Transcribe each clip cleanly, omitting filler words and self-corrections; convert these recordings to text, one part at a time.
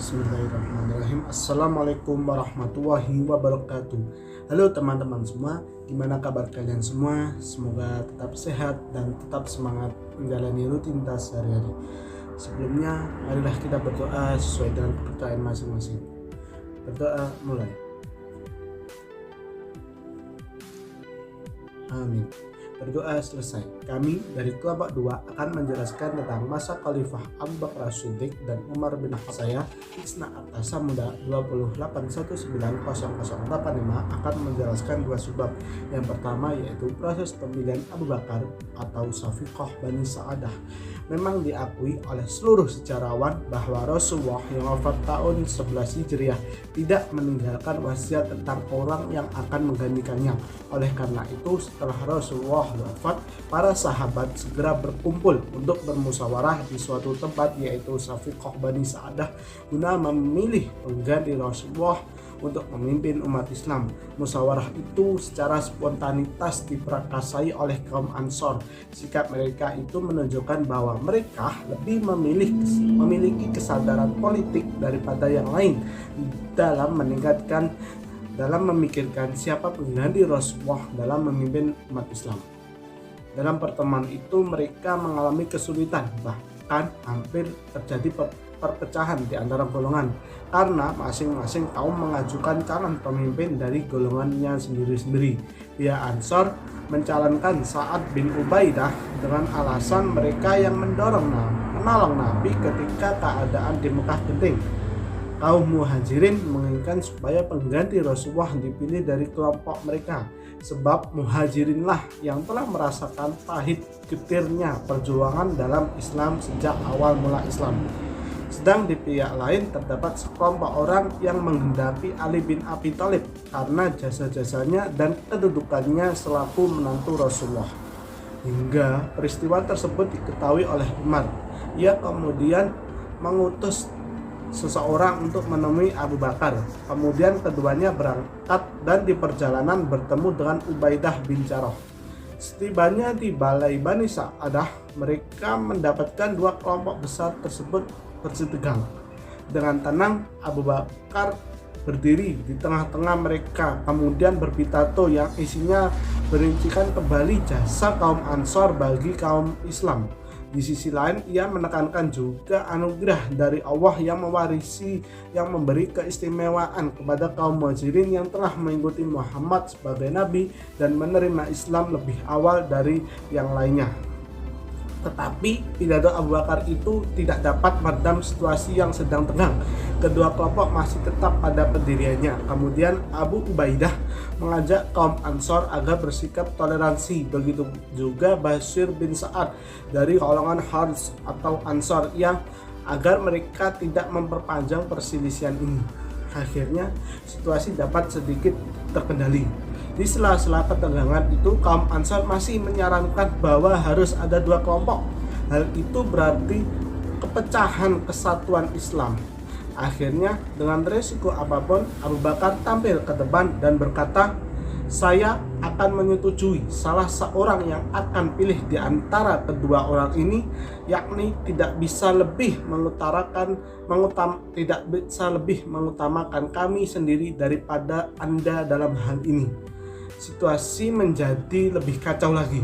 Bismillahirrahmanirrahim. Assalamualaikum warahmatullahi wabarakatuh. Halo teman-teman semua, gimana kabar kalian semua? Semoga tetap sehat dan tetap semangat menjalani rutinitas sehari-hari. Sebelumnya, marilah kita berdoa sesuai dengan kepercayaan masing-masing. Berdoa mulai. Amin. Berdoa selesai. Kami dari kelompok 2 akan menjelaskan tentang masa Khalifah Abu Bakar As-Siddiq dan Umar bin Khattab. Isna Atas Muda 28190085 akan menjelaskan dua subbab. Yang pertama yaitu proses pemilihan Abu Bakar atau Safiqah Bani Sa'adah. Memang diakui oleh seluruh sejarawan bahwa Rasulullah yang wafat tahun 11 Hijriah tidak meninggalkan wasiat tentang orang yang akan menggantikannya. Oleh karena itu, setelah Rasulullah wafat, para sahabat segera berkumpul untuk bermusyawarah di suatu tempat yaitu Safiqah Bani Sa'adah guna memilih pengganti Rasulullah untuk memimpin umat Islam. Musyawarah itu secara spontanitas diperakasai oleh kaum Ansor. Sikap mereka itu menunjukkan bahwa mereka lebih memiliki kesadaran politik daripada yang lain dalam memikirkan siapa pengganti Rasulullah dalam memimpin umat Islam. Dalam pertemuan itu mereka mengalami kesulitan, bahkan hampir terjadi perpecahan di antara golongan karena masing-masing kaum mengajukan calon pemimpin dari golongannya sendiri-sendiri. Pihak Ansor mencalonkan Sa'ad bin Ubaidah dengan alasan mereka yang menolong Nabi ketika keadaan di Mekah genting. Kaum Muhajirin menginginkan supaya pengganti Rasulullah dipilih dari kelompok mereka, sebab Muhajirinlah yang telah merasakan pahit getirnya perjuangan dalam Islam sejak awal mula Islam. Sedang di pihak lain terdapat sekelompok orang yang menghendaki Ali bin Abi Thalib karena jasa-jasanya dan kedudukannya selaku menantu Rasulullah. Hingga peristiwa tersebut diketahui oleh Umar. Ia kemudian mengutus seseorang untuk menemui Abu Bakar. Kemudian keduanya berangkat dan di perjalanan bertemu dengan Ubaidah bin Jarrah. Setibanya di balai Bani Sa'adah, mereka mendapatkan dua kelompok besar tersebut bersitegang. Dengan tenang, Abu Bakar berdiri di tengah-tengah mereka, kemudian berpidato yang isinya merincikan kembali jasa kaum Ansor bagi kaum Islam. Di sisi lain, ia menekankan juga anugerah dari Allah yang memberi keistimewaan kepada kaum Muhajirin yang telah mengikuti Muhammad sebagai nabi dan menerima Islam lebih awal dari yang lainnya. Tetapi pidato Abu Bakar itu tidak dapat meredam situasi yang sedang tegang. Kedua kelompok masih tetap pada pendiriannya. Kemudian Abu Ubaidah mengajak kaum Ansor agar bersikap toleransi. Begitu juga Bashir bin Sa'ad dari golongan Harits atau Ansor yang agar mereka tidak memperpanjang perselisihan ini. Akhirnya situasi dapat sedikit terkendali. Di sela-sela ketegangan itu, kaum Ansar masih menyarankan bahwa harus ada dua kelompok. Hal itu berarti kepecahan kesatuan Islam. Akhirnya, dengan resiko apapun, Abu Bakar tampil ke depan dan berkata, "Saya akan menyetujui salah seorang yang akan pilih di antara kedua orang ini, yakni tidak bisa lebih mengutamakan kami sendiri daripada Anda dalam hal ini." Situasi menjadi lebih kacau lagi.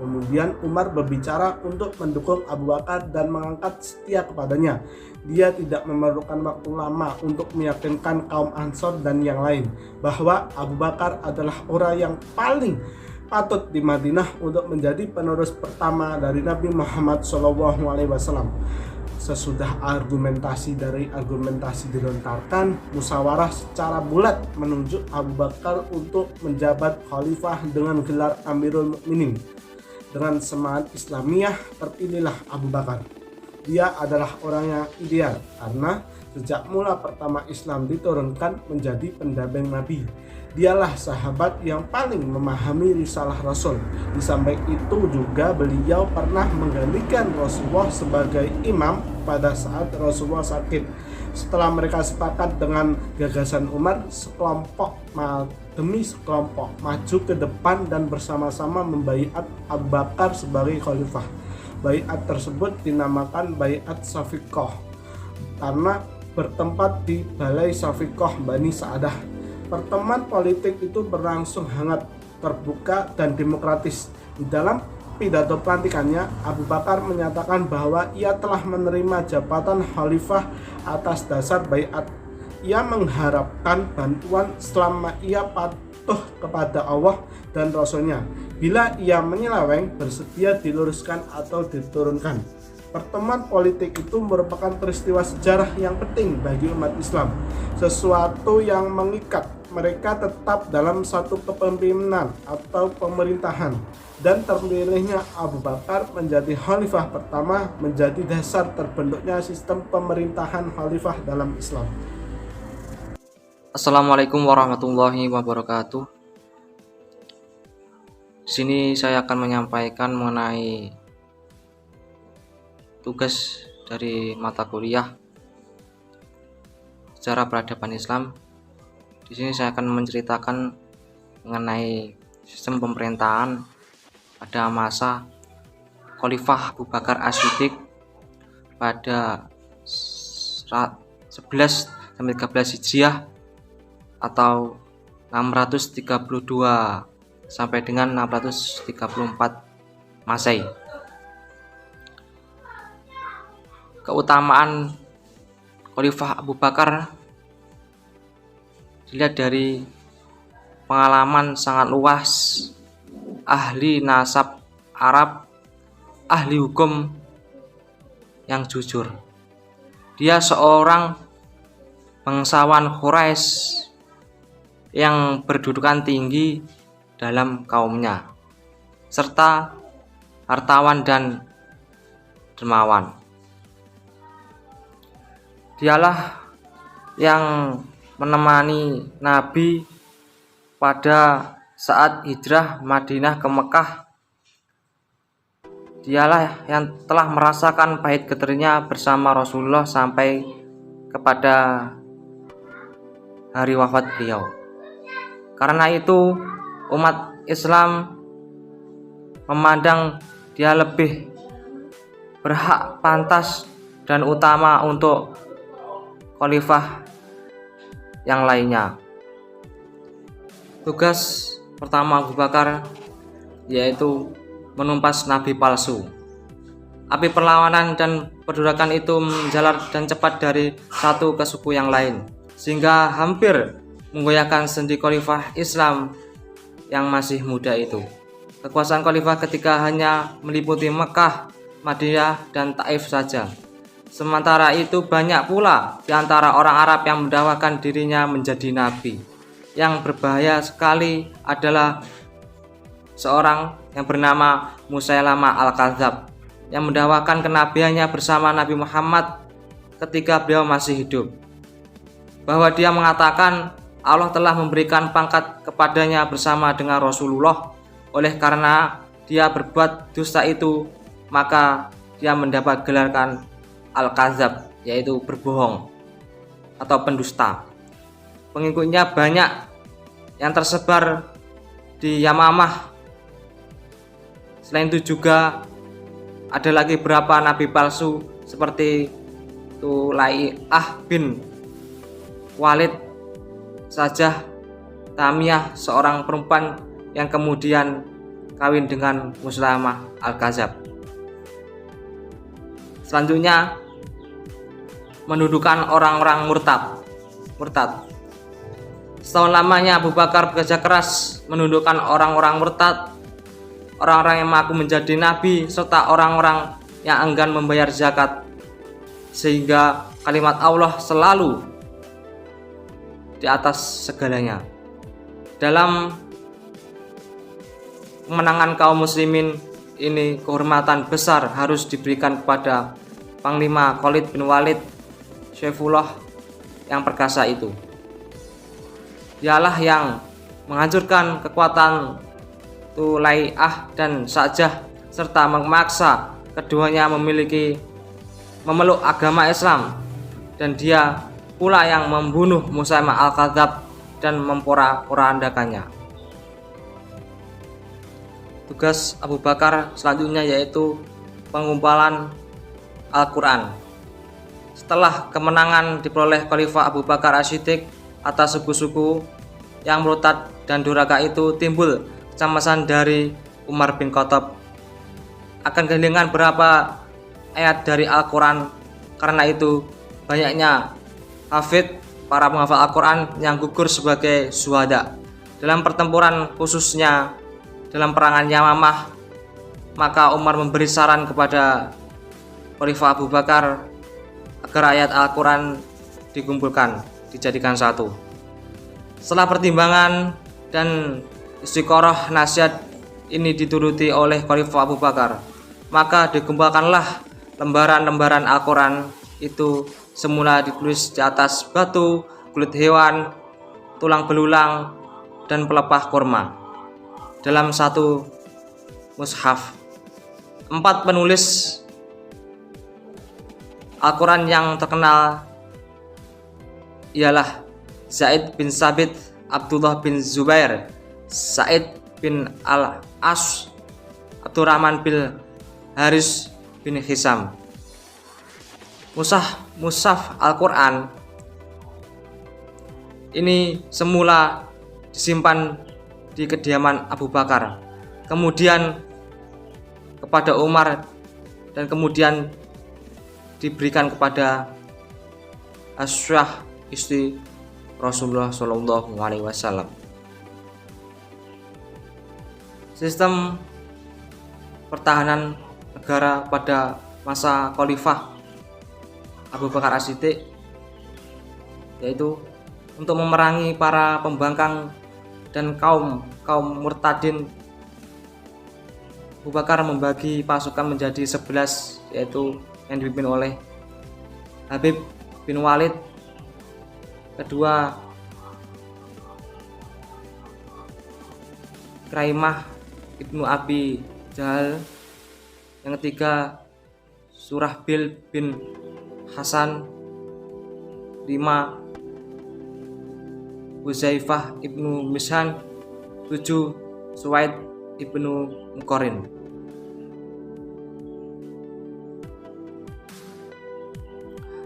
Kemudian Umar berbicara untuk mendukung Abu Bakar dan mengangkat setia kepadanya. Dia tidak memerlukan waktu lama untuk meyakinkan kaum Ansor dan yang lain bahwa Abu Bakar adalah orang yang paling patut di Madinah untuk menjadi penerus pertama dari Nabi Muhammad SAW. Sesudah argumentasi dilontarkan, musyawarah secara bulat menunjuk Abu Bakar untuk menjabat khalifah dengan gelar Amirul Mukminin. Dengan semangat Islamiyah, terpilihlah Abu Bakar. Dia adalah orang yang ideal karena sejak mula pertama Islam diturunkan menjadi pendamping Nabi. Dialah sahabat yang paling memahami risalah Rasul. Di samping itu juga beliau pernah menggantikan Rasulullah sebagai imam pada saat Rasulullah sakit. Setelah mereka sepakat dengan gagasan Umar, sekelompok demi sekelompok maju ke depan dan bersama-sama membaiat Abu Bakar sebagai khalifah. Baiat tersebut dinamakan Baiat Safiqah karena bertempat di Balai Syafiqah Bani Sa'adah. Pertemuan politik itu berlangsung hangat, terbuka, dan demokratis. Di dalam pidato pelantikannya, Abu Bakar menyatakan bahwa ia telah menerima jabatan khalifah atas dasar baiat. Ia mengharapkan bantuan selama ia patuh kepada Allah dan Rasul-Nya. Bila ia menyeleweng, bersedia diluruskan atau diturunkan. Pertemuan politik itu merupakan peristiwa sejarah yang penting bagi umat Islam, sesuatu yang mengikat mereka tetap dalam satu kepemimpinan atau pemerintahan, dan terpilihnya Abu Bakar menjadi khalifah pertama menjadi dasar terbentuknya sistem pemerintahan khalifah dalam Islam. Assalamualaikum warahmatullahi wabarakatuh. Di sini saya akan menyampaikan mengenai tugas dari mata kuliah Sejarah Peradaban Islam. Di sini saya akan menceritakan mengenai sistem pemerintahan pada masa Khalifah Abu Bakar As-Siddiq pada 11 sampai 13 Hijriah atau 632 sampai dengan 634 Masehi. Keutamaan Khalifah Abu Bakar dilihat dari pengalaman sangat luas, ahli nasab Arab, ahli hukum yang jujur. Dia seorang bangsawan Quraisy yang berdudukan tinggi dalam kaumnya, serta hartawan dan dermawan. Dialah yang menemani Nabi pada saat hijrah Madinah ke Mekah. Dialah yang telah merasakan pahit getirnya bersama Rasulullah sampai kepada hari wafat beliau. Karena itu umat Islam memandang dia lebih berhak, pantas, dan utama untuk khalifah yang lainnya. Tugas pertama Abu Bakar yaitu menumpas nabi palsu. Api perlawanan dan perbudakan itu menjalar dan cepat dari satu ke suku yang lain, sehingga hampir menggoyahkan sendi khalifah Islam yang masih muda itu. Kekuasaan khalifah ketika hanya meliputi Mekah, Madinah, dan Taif saja. Sementara itu banyak pula di antara orang Arab yang mendakwakan dirinya menjadi nabi. Yang berbahaya sekali adalah seorang yang bernama Musailamah Al-Kadzab yang mendakwakan kenabiannya bersama Nabi Muhammad ketika beliau masih hidup, bahwa dia mengatakan Allah telah memberikan pangkat kepadanya bersama dengan Rasulullah. Oleh karena dia berbuat dusta itu, maka dia mendapat gelarkan Al-Kadzab, yaitu berbohong atau pendusta. Pengikutnya banyak yang tersebar di Yamamah. Selain itu juga ada lagi beberapa nabi palsu seperti Tulai'ah bin Walid, Sajah Tamiyah, seorang perempuan yang kemudian kawin dengan Musailamah Al-Kadzab. Selanjutnya mendudukan orang-orang murtad. Setahun lamanya Abu Bakar bekerja keras menundukkan orang-orang murtad, orang-orang yang mengaku menjadi nabi, serta orang-orang yang enggan membayar zakat, sehingga kalimat Allah selalu di atas segalanya. Dalam kemenangan kaum muslimin ini, kehormatan besar harus diberikan kepada Panglima Khalid bin Walid Syaifullah yang perkasa itu. Dialah yang menghancurkan kekuatan Tulai'ah dan Sajah serta memaksa keduanya memeluk agama Islam, dan dia pula yang membunuh Musailamah Al-Kadzab dan memporak-porandakannya. Tugas Abu Bakar selanjutnya yaitu pengumpulan Al-Quran. Setelah kemenangan diperoleh Khalifah Abu Bakar As-Siddiq atas suku-suku yang murtad dan durhaka itu, timbul kecemasan dari Umar bin Khattab akan kehilangan berapa ayat dari Al-Quran. Karena itu banyaknya hafid, para penghafal Al-Quran yang gugur sebagai syuhada dalam pertempuran, khususnya dalam perangan Yamamah. Maka Umar memberi saran kepada Khalifah Abu Bakar agar ayat Al-Quran dikumpulkan, dijadikan satu. Setelah pertimbangan dan istiqoroh, nasihat ini dituruti oleh Khalifah Abu Bakar. Maka dikumpulkanlah lembaran-lembaran Al-Quran itu, semula ditulis di atas batu, kulit hewan, tulang belulang, dan pelepah kurma dalam satu mushaf. 4 penulis Al-Quran yang terkenal ialah Zaid bin Sabit, Abdullah bin Zubair, Said bin Al-As, Abdurrahman bin Haris bin Hisam. Mushaf Al-Quran ini semula disimpan di kediaman Abu Bakar, kemudian kepada Umar, dan kemudian diberikan kepada Aisyah, istri Rasulullah Shallallahu Alaihi Wasallam. Sistem pertahanan negara pada masa Khalifah Abu Bakar As-Siddiq yaitu untuk memerangi para pembangkang dan kaum murtadin. Abu Bakar membagi pasukan menjadi 11, yaitu yang dipimpin oleh Habib bin Walid, kedua Kraimah ibnu Abi Jahal, yang ketiga Surahbil bin Hasan, 5 Huzaifah ibnu Mishan, 7 Suwaid ibnu Muqarrin.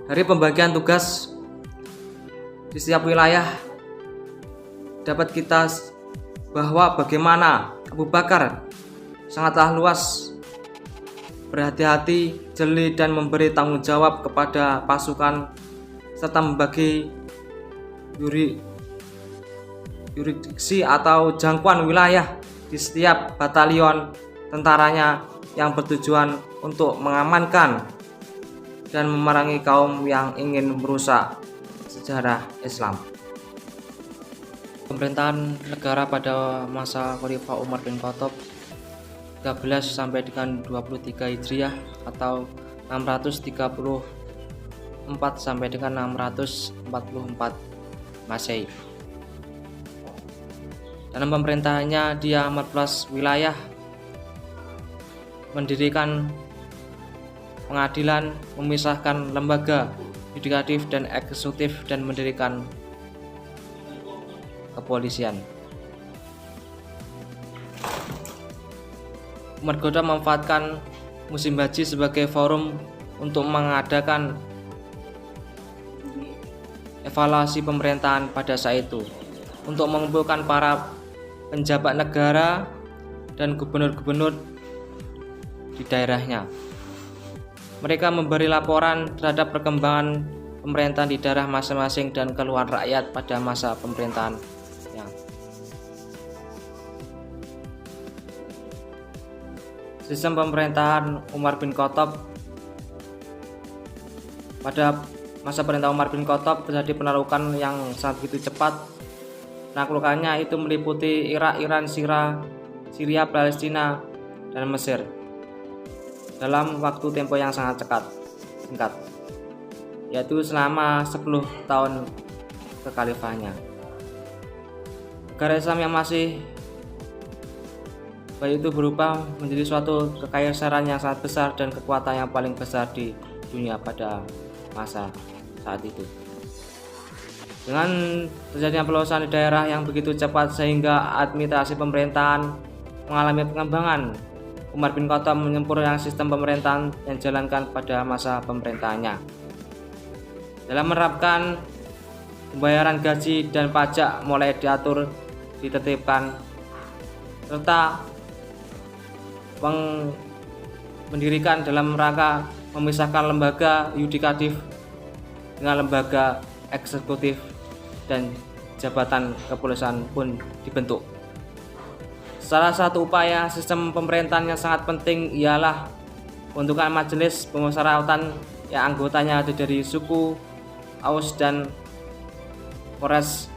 Dari pembagian tugas di setiap wilayah dapat kita bahwa bagaimana Abu Bakar sangatlah luas, berhati-hati, jeli, dan memberi tanggung jawab kepada pasukan, serta membagi yurisdiksi atau jangkauan wilayah di setiap batalion tentaranya yang bertujuan untuk mengamankan dan memerangi kaum yang ingin merusak sejarah Islam. Pemerintahan negara pada masa Khalifah Umar bin Khattab 13 sampai dengan 23 Hijriah atau 634 sampai dengan 644 Masehi. Dalam pemerintahannya dia 14 wilayah, mendirikan pengadilan, memisahkan lembaga yudikatif dan eksekutif, dan mendirikan kepolisian. Umar Khattab memanfaatkan musim haji sebagai forum untuk mengadakan evaluasi pemerintahan pada saat itu, untuk mengumpulkan para penjabat negara dan gubernur-gubernur di daerahnya. Mereka memberi laporan terhadap perkembangan pemerintahan di daerah masing-masing dan keluhan rakyat pada masa pemerintahan. Sistem pemerintahan Umar bin Khattab. Pada masa perintah Umar bin Khattab terjadi penaklukan yang sangat begitu cepat. Penaklukannya itu meliputi Irak, Iran, Syria, Palestina, dan Mesir dalam waktu tempo yang sangat singkat, yaitu selama 10 tahun kekhalifahannya. Negara Islam yang masih baik itu berubah menjadi suatu kekaisaran yang sangat besar dan kekuatan yang paling besar di dunia pada masa saat itu. Dengan terjadinya peluasan di daerah yang begitu cepat sehingga administrasi pemerintahan mengalami pengembangan, Umar bin Khattab menyempurnakan sistem pemerintahan yang dijalankan pada masa pemerintahannya. Dalam menerapkan pembayaran gaji dan pajak mulai diatur, ditertibkan, serta mendirikan dalam rangka memisahkan lembaga yudikatif dengan lembaga eksekutif, dan jabatan kepolisian pun dibentuk. Salah satu upaya sistem pemerintahan yang sangat penting ialah pembentukan majelis pemusyawaratan yang anggotanya ada dari suku, Aus, dan Polres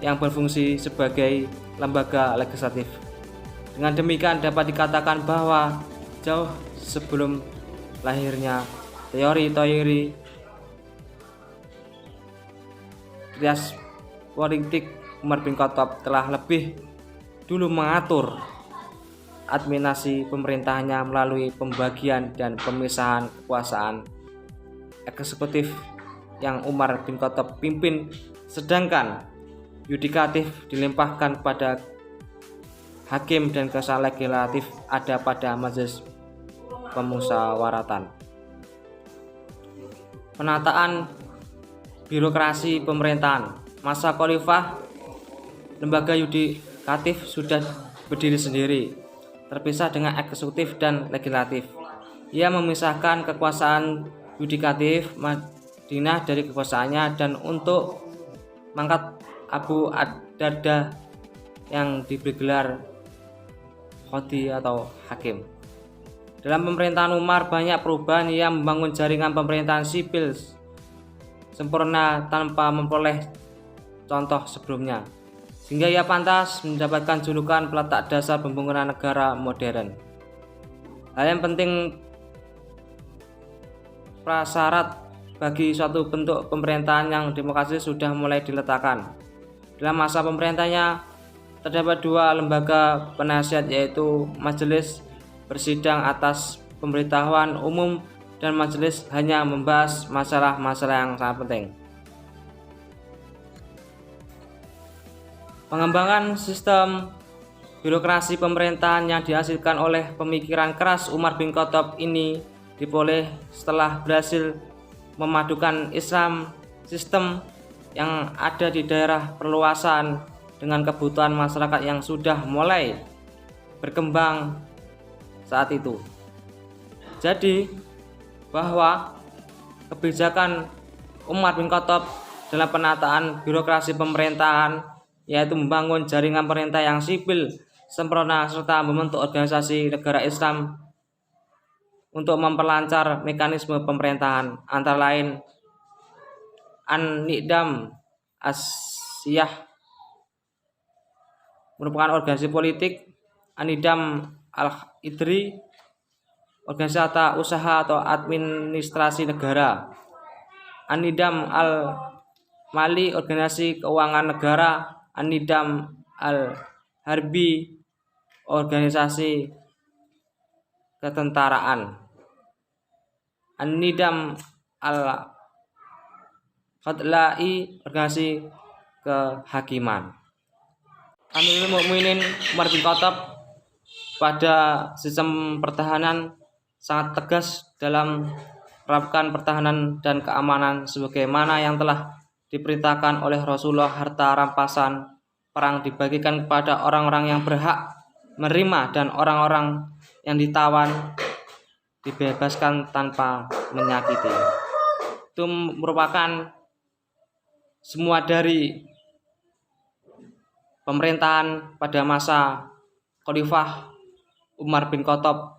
yang berfungsi sebagai lembaga legislatif. Dengan demikian dapat dikatakan bahwa jauh sebelum lahirnya teori-teori trias politik, Umar bin Khattab telah lebih dulu mengatur administrasi pemerintahannya melalui pembagian dan pemisahan kekuasaan eksekutif yang Umar bin Khattab pimpin, sedangkan yudikatif dilimpahkan pada hakim dan kekuasaan legislatif ada pada majelis pemusyawaratan. Penataan birokrasi pemerintahan masa khalifah, lembaga yudikatif sudah berdiri sendiri, terpisah dengan eksekutif dan legislatif. Ia memisahkan kekuasaan yudikatif Madinah dari kekuasaannya, dan untuk mangkat Abu ad-Darda yang diberi gelar Qadhi atau hakim. Dalam pemerintahan Umar banyak perubahan. Ia membangun jaringan pemerintahan sipil sempurna tanpa memperoleh contoh sebelumnya, sehingga ia pantas mendapatkan julukan peletak dasar pembangunan negara modern. Hal yang penting, prasyarat bagi suatu bentuk pemerintahan yang demokratis sudah mulai diletakkan. Dalam masa pemerintahnya terdapat dua lembaga penasihat, yaitu Majelis Bersidang atas Pemberitahuan Umum dan majelis hanya membahas masalah-masalah yang sangat penting. Pengembangan sistem birokrasi pemerintahan yang dihasilkan oleh pemikiran keras Umar bin Khattab ini diperoleh setelah berhasil memadukan Islam sistem yang ada di daerah perluasan dengan kebutuhan masyarakat yang sudah mulai berkembang saat itu. Jadi bahwa kebijakan Umar bin Khattab dalam penataan birokrasi pemerintahan, yaitu membangun jaringan pemerintah yang sipil sempurna serta membentuk organisasi negara Islam untuk memperlancar mekanisme pemerintahan, antara lain An-Nidam As-Siyah merupakan organisasi politik, An-Nidam Al-Idri organisasi tata usaha atau administrasi negara, An-Nidam Al-Mali organisasi keuangan negara, An-Nidam Al-Harbi organisasi ketentaraan, An-Nidam Al-Fadlai organisasi kehakiman. Amirul Mukminin Umar bin Khattab pada sistem pertahanan sangat tegas dalam menerapkan pertahanan dan keamanan sebagaimana yang telah diperintahkan oleh Rasulullah. Harta rampasan perang dibagikan kepada orang-orang yang berhak menerima, dan orang-orang yang ditawan dibebaskan tanpa menyakiti. Itu merupakan semua dari pemerintahan pada masa Khalifah Umar bin Khattab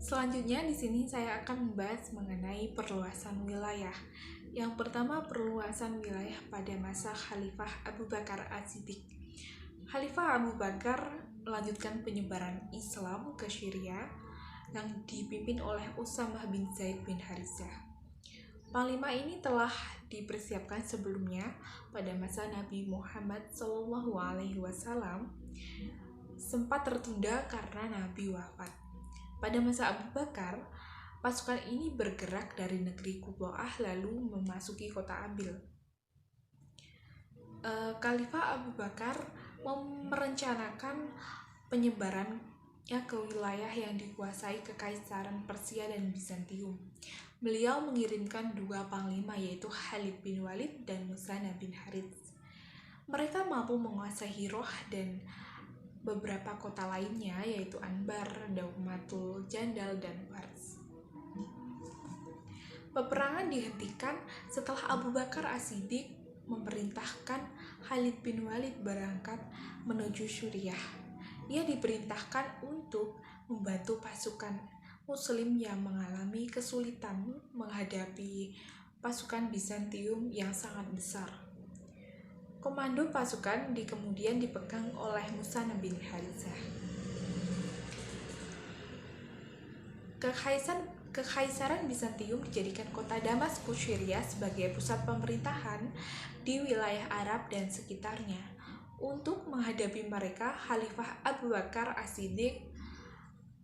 Selanjutnya di sini saya akan membahas mengenai perluasan wilayah. Yang pertama, perluasan wilayah pada masa Khalifah Abu Bakar As-Siddiq. Khalifah Abu Bakar melanjutkan penyebaran Islam ke Syria yang dipimpin oleh Usamah bin Zaid bin Harithah. Panglima ini telah dipersiapkan sebelumnya pada masa Nabi Muhammad SAW, sempat tertunda karena Nabi wafat. Pada masa Abu Bakar, pasukan ini bergerak dari negeri Qubaah lalu memasuki kota Abil. Khalifah Abu Bakar merencanakan penyebarannya ke wilayah yang dikuasai Kekaisaran Persia dan Bizantium. Beliau mengirimkan dua panglima, yaitu Khalid bin Walid dan Musanna bin Harits. Mereka mampu menguasai Hiroh dan beberapa kota lainnya, yaitu Anbar, Daumatul Jandal, dan Fars. Peperangan dihentikan setelah Abu Bakar As-Siddiq memerintahkan Khalid bin Walid berangkat menuju Suriah. Ia diperintahkan untuk membantu pasukan Muslim yang mengalami kesulitan menghadapi pasukan Bizantium yang sangat besar. Komando pasukan kemudian dipegang oleh Musanna bin Harithah. Kekaisaran Bizantium dijadikan kota Damaskus, Syria sebagai pusat pemerintahan di wilayah Arab dan sekitarnya. Untuk menghadapi mereka, Khalifah Abu Bakar As-Siddiq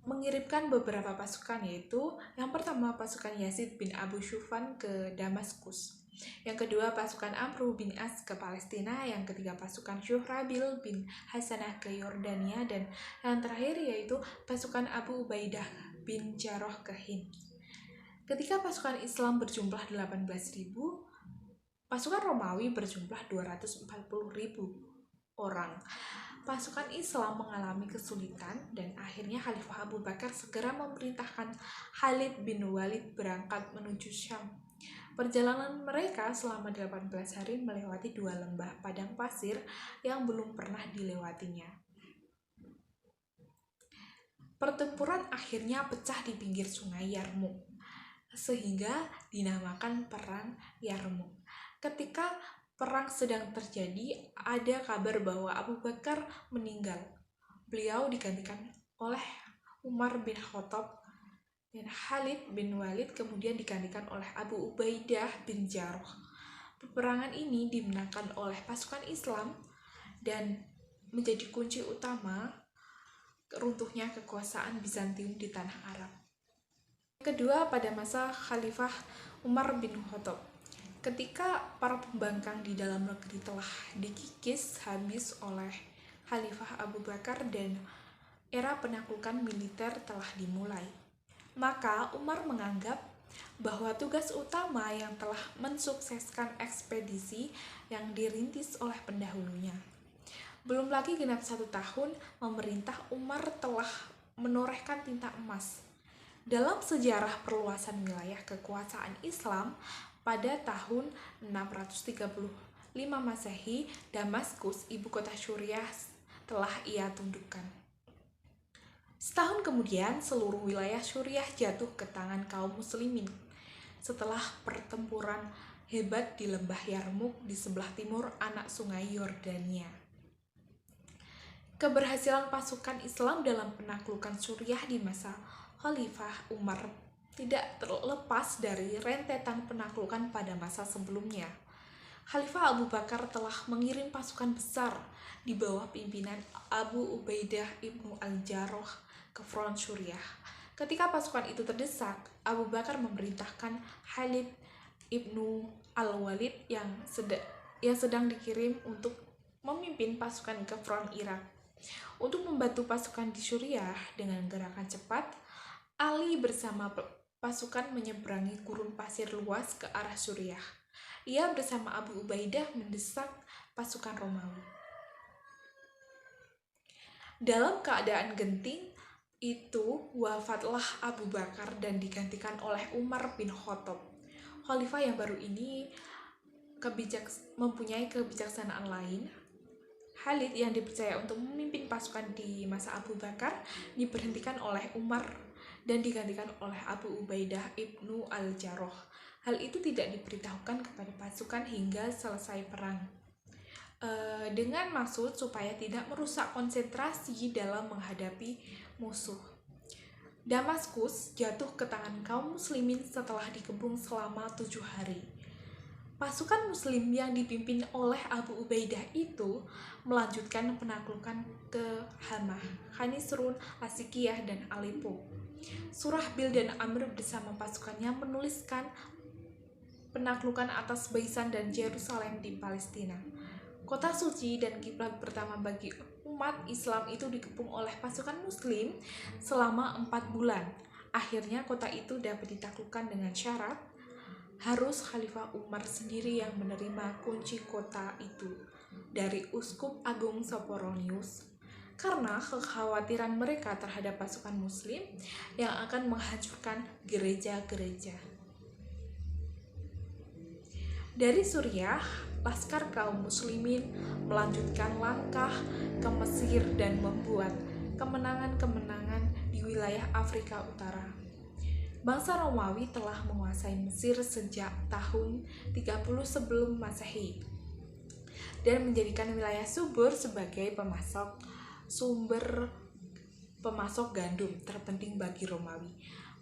mengirimkan beberapa pasukan, yaitu yang pertama pasukan Yazid bin Abu Sufyan ke Damaskus, yang kedua pasukan Amr bin As ke Palestina, yang ketiga pasukan Syuhrabil bin Hasanah ke Yordania, dan yang terakhir yaitu pasukan Abu Ubaidah bin Jarrah ke Hind. Ketika pasukan Islam berjumlah 18.000, pasukan Romawi berjumlah 240.000 orang. Pasukan Islam mengalami kesulitan dan akhirnya Khalifah Abu Bakar segera memerintahkan Khalid bin Walid berangkat menuju Syam. Perjalanan mereka selama 18 hari melewati dua lembah padang pasir yang belum pernah dilewatinya. Pertempuran akhirnya pecah di pinggir sungai Yarmuk, sehingga dinamakan Perang Yarmuk. Ketika perang sedang terjadi, ada kabar bahwa Abu Bakar meninggal. Beliau digantikan oleh Umar bin Khattab, dan Khalid bin Walid kemudian digantikan oleh Abu Ubaidah bin Jarrah. Peperangan ini dimenangkan oleh pasukan Islam dan menjadi kunci utama runtuhnya kekuasaan Bizantium di tanah Arab. Kedua, pada masa Khalifah Umar bin Khattab, ketika para pembangkang di dalam negeri telah dikikis habis oleh Khalifah Abu Bakar dan era penaklukan militer telah dimulai, maka Umar menganggap bahwa tugas utama yang telah mensukseskan ekspedisi yang dirintis oleh pendahulunya. Belum lagi genap 1 tahun memerintah, Umar telah menorehkan tinta emas dalam sejarah perluasan wilayah kekuasaan Islam. Pada tahun 635 Masehi, Damaskus, ibu kota Suriah, telah ia tundukkan. Setahun kemudian, seluruh wilayah Suriah jatuh ke tangan kaum muslimin setelah pertempuran hebat di lembah Yarmuk di sebelah timur anak sungai Yordania. Keberhasilan pasukan Islam dalam penaklukan Suriah di masa Khalifah Umar tidak terlepas dari rentetan penaklukan pada masa sebelumnya. Khalifah Abu Bakar telah mengirim pasukan besar di bawah pimpinan Abu Ubaidah ibnu al-Jarrah ke front Suriah. Ketika pasukan itu terdesak, Abu Bakar memerintahkan Khalid ibnu al-Walid yang sedang dikirim untuk memimpin pasukan ke front Irak. Untuk membantu pasukan di Suriah dengan gerakan cepat, Ali bersama pasukan menyeberangi gurun pasir luas ke arah Suriah. Ia bersama Abu Ubaidah mendesak pasukan Romawi. Dalam keadaan genting itu, wafatlah Abu Bakar dan digantikan oleh Umar bin Khattab. Khalifah yang baru ini mempunyai kebijaksanaan lain. Khalid yang dipercaya untuk memimpin pasukan di masa Abu Bakar diberhentikan oleh Umar dan digantikan oleh Abu Ubaidah ibnu al-Jarrah. Hal itu tidak diberitahukan kepada pasukan hingga selesai perang, dengan maksud supaya tidak merusak konsentrasi dalam menghadapi musuh. Damaskus jatuh ke tangan kaum muslimin setelah dikepung selama 7 hari. Pasukan muslim yang dipimpin oleh Abu Ubaidah itu melanjutkan penaklukan ke Hamah, Khanisrun, Lasikiyah, dan Aleppo. Surahbil dan Amr bersama pasukannya menuliskan penaklukan atas Baisan dan Yerusalem di Palestina. Kota suci dan kiblat pertama bagi umat Islam itu dikepung oleh pasukan muslim selama 4 bulan. Akhirnya kota itu dapat ditaklukkan dengan syarat harus Khalifah Umar sendiri yang menerima kunci kota itu dari Uskup Agung Soporonius, karena kekhawatiran mereka terhadap pasukan muslim yang akan menghancurkan gereja-gereja. Dari Suriah, laskar kaum muslimin melanjutkan langkah ke Mesir dan membuat kemenangan-kemenangan di wilayah Afrika Utara. Bangsa Romawi telah menguasai Mesir sejak tahun 30 sebelum Masehi dan menjadikan wilayah subur sebagai sumber pemasok gandum terpenting bagi Romawi.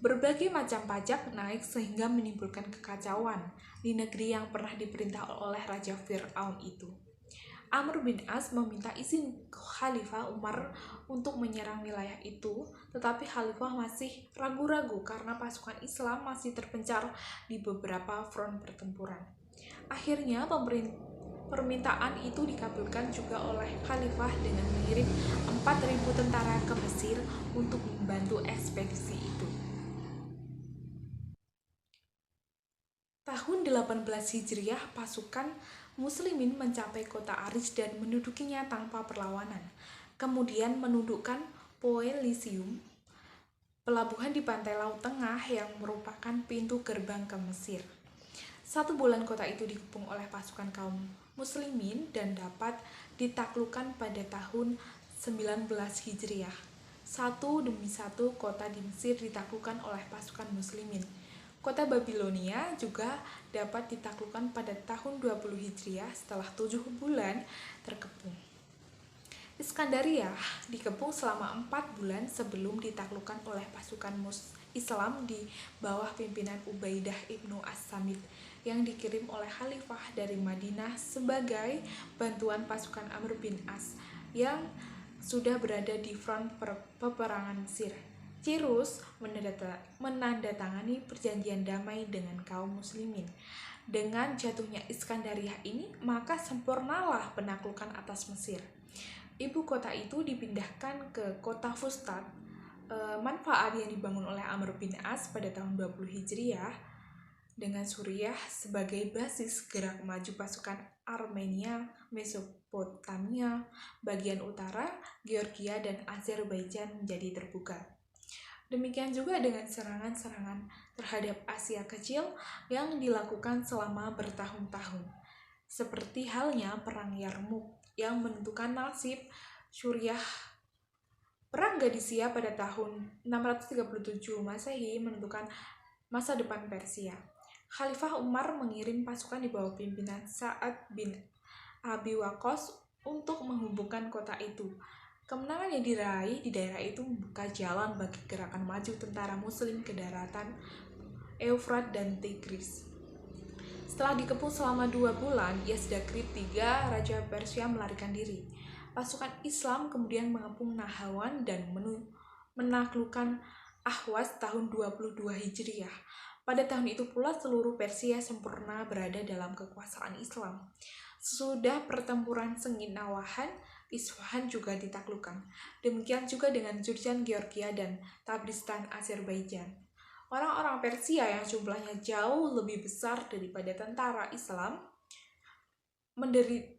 Berbagai macam pajak naik sehingga menimbulkan kekacauan di negeri yang pernah diperintah oleh Raja Fir'aun itu. Amr bin As meminta izin Khalifah Umar untuk menyerang wilayah itu, tetapi Khalifah masih ragu-ragu karena pasukan Islam masih terpencar di beberapa front pertempuran. Akhirnya permintaan itu dikabulkan juga oleh Khalifah dengan mengirim 4.000 tentara ke Mesir untuk membantu ekspedisi itu. Tahun 18 Hijriah, pasukan muslimin mencapai kota Aris dan mendudukinya tanpa perlawanan. Kemudian menundukkan Poelisium, pelabuhan di pantai Laut Tengah yang merupakan pintu gerbang ke Mesir. 1 bulan kota itu dikepung oleh pasukan kaum muslimin dan dapat ditaklukkan pada tahun 19 Hijriah. Satu demi satu kota di Mesir ditaklukkan oleh pasukan muslimin. Kota Babilonia juga dapat ditaklukkan pada tahun 20 Hijriah setelah 7 bulan terkepung. Iskandaria dikepung selama 4 bulan sebelum ditaklukkan oleh pasukan Islam di bawah pimpinan Ubaidah ibnu As-Samit yang dikirim oleh Khalifah dari Madinah sebagai bantuan pasukan Amr bin As yang sudah berada di front peperangan Mesir. Cyrus menandatangani perjanjian damai dengan kaum muslimin. Dengan jatuhnya Iskandaria ini, maka sempurnalah penaklukan atas Mesir. Ibu kota itu dipindahkan ke kota Fustat. Manfaat yang dibangun oleh Amr bin As pada tahun 20 Hijriah dengan Suriah sebagai basis gerak maju pasukan Armenia, Mesopotamia, bagian utara, Georgia, dan Azerbaijan menjadi terbuka. Demikian juga dengan serangan-serangan terhadap Asia Kecil yang dilakukan selama bertahun-tahun. Seperti halnya Perang Yarmouk yang menentukan nasib Suriah. Perang Gadisia pada tahun 637 Masehi menentukan masa depan Persia. Khalifah Umar mengirim pasukan di bawah pimpinan Sa'ad bin Abi Waqqas untuk menghubungkan kota itu. Kemenangan yang diraih di daerah itu membuka jalan bagi gerakan maju tentara muslim ke daratan Eufrat dan Tigris. Setelah dikepung selama 2 bulan, Yazdakrid III, Raja Persia, melarikan diri. Pasukan Islam kemudian mengepung Nahawan dan menaklukkan Ahwas tahun 22 Hijriah. Pada tahun itu pula seluruh Persia sempurna berada dalam kekuasaan Islam. Sesudah pertempuran sengit Nawahan, Isfahan juga ditaklukkan. Demikian juga dengan Jurjan, Georgia, dan Tabristan, Azerbaijan. Orang-orang Persia yang jumlahnya jauh lebih besar daripada tentara Islam menderita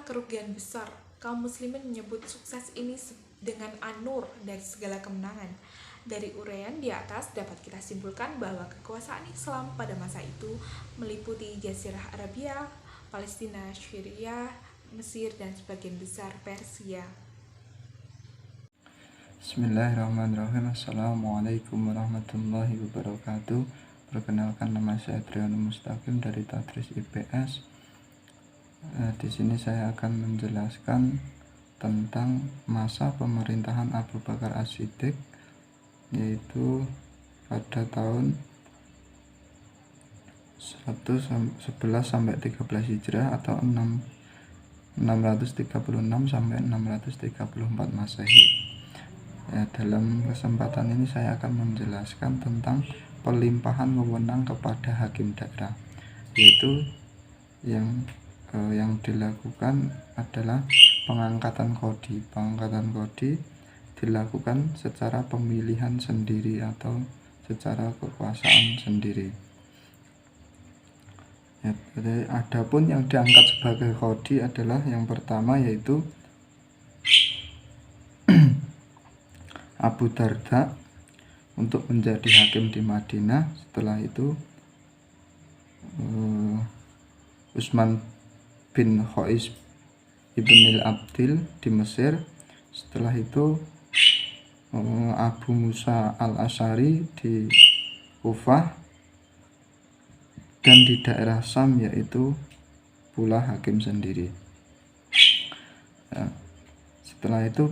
kerugian besar. Kaum muslimin menyebut sukses ini dengan an-nur dari segala kemenangan. Dari uraian di atas dapat kita simpulkan bahwa kekuasaan Islam pada masa itu meliputi Jazirah Arabia, Palestina, Syria, Mesir, dan sebagian besar Persia. Bismillahirrahmanirrahim. Assalamualaikum warahmatullahi wabarakatuh. Perkenalkan, nama saya Triyono Mustaqim dari Tadris IPS. Di sini saya akan menjelaskan tentang masa pemerintahan Abu Bakar As-Siddiq, yaitu pada tahun 11 sampai 13 Hijrah atau 636 sampai 634 Masehi. Ya, dalam kesempatan ini saya akan menjelaskan tentang pelimpahan wewenang kepada hakim daerah, yaitu yang dilakukan adalah pengangkatan kodi. Pengangkatan kodi dilakukan secara pemilihan sendiri atau secara kekuasaan sendiri. Ya, jadi adapun yang diangkat sebagai kodi adalah yang pertama yaitu Abu Darda untuk menjadi hakim di Madinah. Setelah itu Utsman bin Khois ibn Abdil di Mesir. Setelah itu Abu Musa al-Asy'ari di Kufah, dan di daerah Syam yaitu pula hakim sendiri. Ya, setelah itu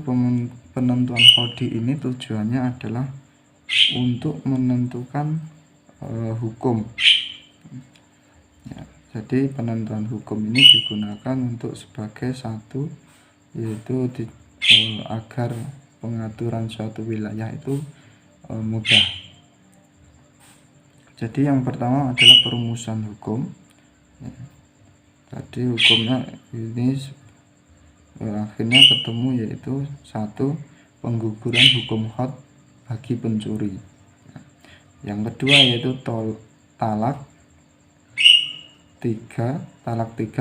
penentuan kodi ini tujuannya adalah untuk menentukan hukum. Ya, jadi penentuan hukum ini digunakan untuk sebagai satu, yaitu agar pengaturan suatu wilayah itu mudah. Jadi yang pertama adalah perumusan hukum. Ya, tadi hukumnya ini akhirnya ketemu, yaitu satu, pengguguran hukum had bagi pencuri. Yang kedua yaitu talak tiga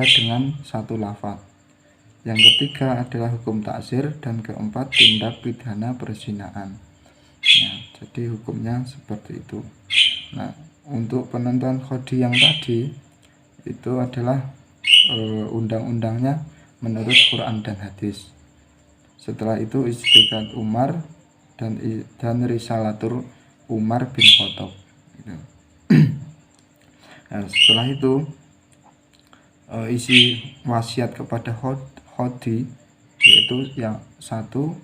dengan satu lafaz. Yang ketiga adalah hukum taksir, dan keempat tindak pidana perzinahan. Nah, jadi hukumnya seperti itu. Nah, untuk penentuan kodi yang tadi itu adalah undang-undangnya menurut Quran dan hadis. Setelah itu Ijtihad Umar dan Risalatur Umar bin Khattab. Nah, setelah itu isi wasiat kepada khodi, yaitu yang satu,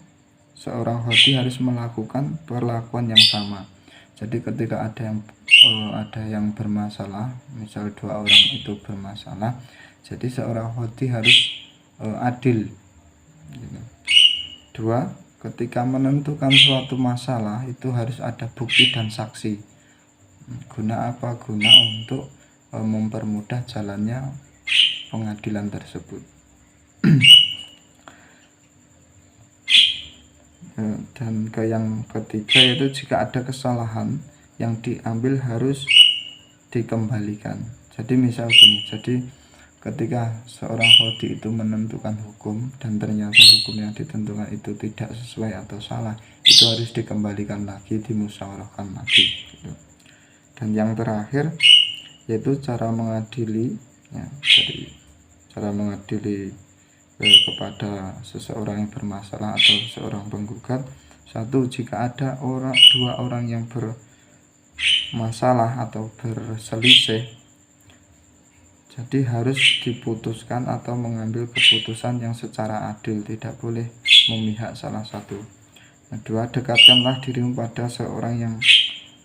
seorang khodi harus melakukan perlakuan yang sama. Jadi ketika ada yang bermasalah, misal dua orang itu bermasalah, jadi seorang khodi harus adil. Dua, ketika menentukan suatu masalah itu harus ada bukti dan saksi. Guna apa? Guna untuk mempermudah jalannya pengadilan tersebut. Dan yang ketiga yaitu jika ada kesalahan yang diambil harus dikembalikan. Jadi misal gini, jadi ketika seorang khodi itu menentukan hukum dan ternyata hukum yang ditentukan itu tidak sesuai atau salah, itu harus dikembalikan lagi, dimusyawarahkan lagi gitu. Dan yang terakhir yaitu cara mengadili, ya, jadi cara mengadili kepada seseorang yang bermasalah atau seorang penggugat. Satu, jika ada dua orang yang bermasalah atau berselisih, jadi harus diputuskan atau mengambil keputusan yang secara adil, tidak boleh memihak salah satu. Kedua, dekatkanlah dirimu pada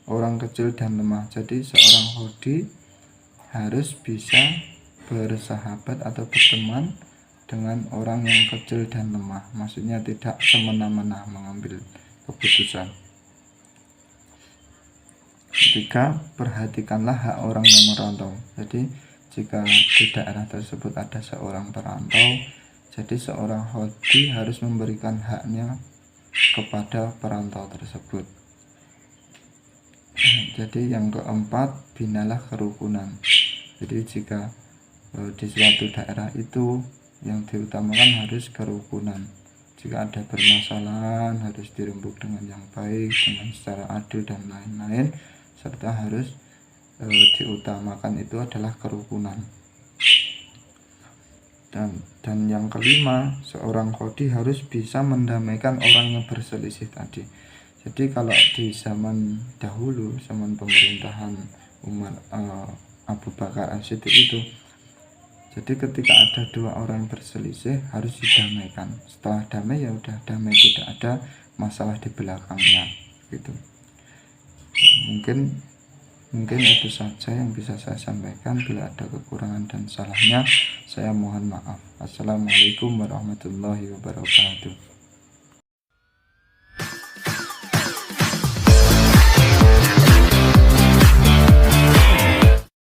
orang kecil dan lemah. Jadi seorang khodi harus bisa bersahabat atau berteman dengan orang yang kecil dan lemah, maksudnya tidak semena-mena mengambil keputusan. Ketiga, perhatikanlah hak orang yang merantau. Jadi jika di daerah tersebut ada seorang perantau, jadi seorang khodi harus memberikan haknya kepada perantau tersebut. Jadi yang keempat, binalah kerukunan. Jadi jika di suatu daerah itu yang diutamakan harus kerukunan. Jika ada permasalahan harus dirembuk dengan yang baik, dengan secara adil dan lain-lain, serta harus diutamakan itu adalah kerukunan. Dan yang kelima, seorang qadhi harus bisa mendamaikan orang yang berselisih tadi. Jadi kalau di zaman dahulu, zaman pemerintahan Abu Bakar As-Siddiq itu, jadi ketika ada dua orang yang berselisih harus didamaikan. Setelah damai ya udah damai, tidak ada masalah di belakangnya gitu. Mungkin itu saja yang bisa saya sampaikan. Bila ada kekurangan dan salahnya, saya mohon maaf. Assalamualaikum warahmatullahi wabarakatuh.